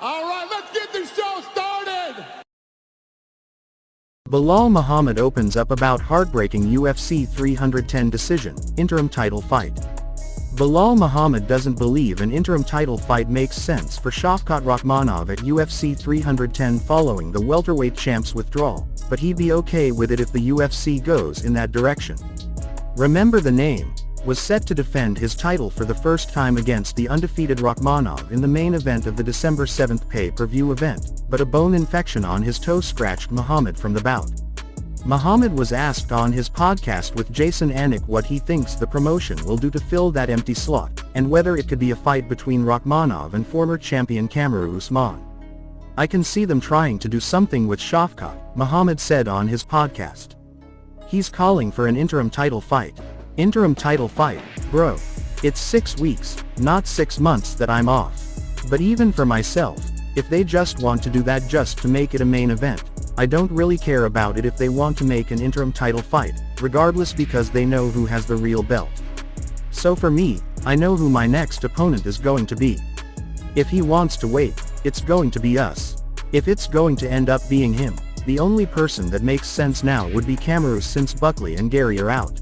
All right, let's get this show started! Belal Muhammad opens up about heartbreaking UFC 310 decision, interim title fight. Belal Muhammad doesn't believe an interim title fight makes sense for Shavkat Rakhmonov at UFC 310 following the welterweight champ's withdrawal, but he'd be okay with it if the UFC goes in that direction. Remember the name, was set to defend his title for the first time against the undefeated Rakhmonov in the main event of the December 7th pay-per-view event, but a bone infection on his toe scratched Muhammad from the bout. Muhammad was asked on his podcast with Jason Anik what he thinks the promotion will do to fill that empty slot, and whether it could be a fight between Rakhmonov and former champion Kamaru Usman. "I can see them trying to do something with Shavkat," Muhammad said on his podcast. "He's calling for an interim title fight. Interim title fight, bro. It's 6 weeks, not 6 months that I'm off. But even for myself, if they just want to do that just to make it a main event, I don't really care about it if they want to make an interim title fight, regardless because they know who has the real belt. So for me, I know who my next opponent is going to be. If he wants to wait, it's going to be us. If it's going to end up being him, the only person that makes sense now would be Kamaru since Buckley and Gary are out.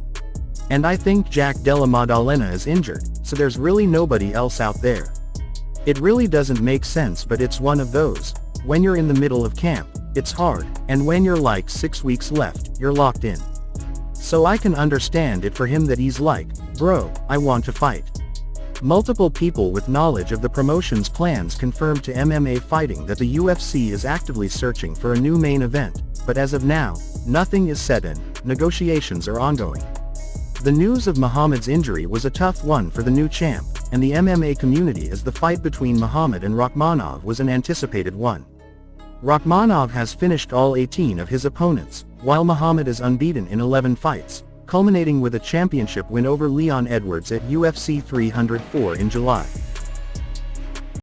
And I think Jack Della Maddalena is injured, so there's really nobody else out there. It really doesn't make sense, but it's one of those. When you're in the middle of camp, it's hard, and when you're like 6 weeks left, you're locked in. So I can understand it for him that he's like, bro, I want to fight." Multiple people with knowledge of the promotion's plans confirmed to MMA Fighting that the UFC is actively searching for a new main event, but as of now, nothing is set and negotiations are ongoing. The news of Muhammad's injury was a tough one for the new champ, and the MMA community as the fight between Muhammad and Rakhmonov was an anticipated one. Rakhmonov has finished all 18 of his opponents, while Muhammad is unbeaten in 11 fights, culminating with a championship win over Leon Edwards at UFC 304 in July.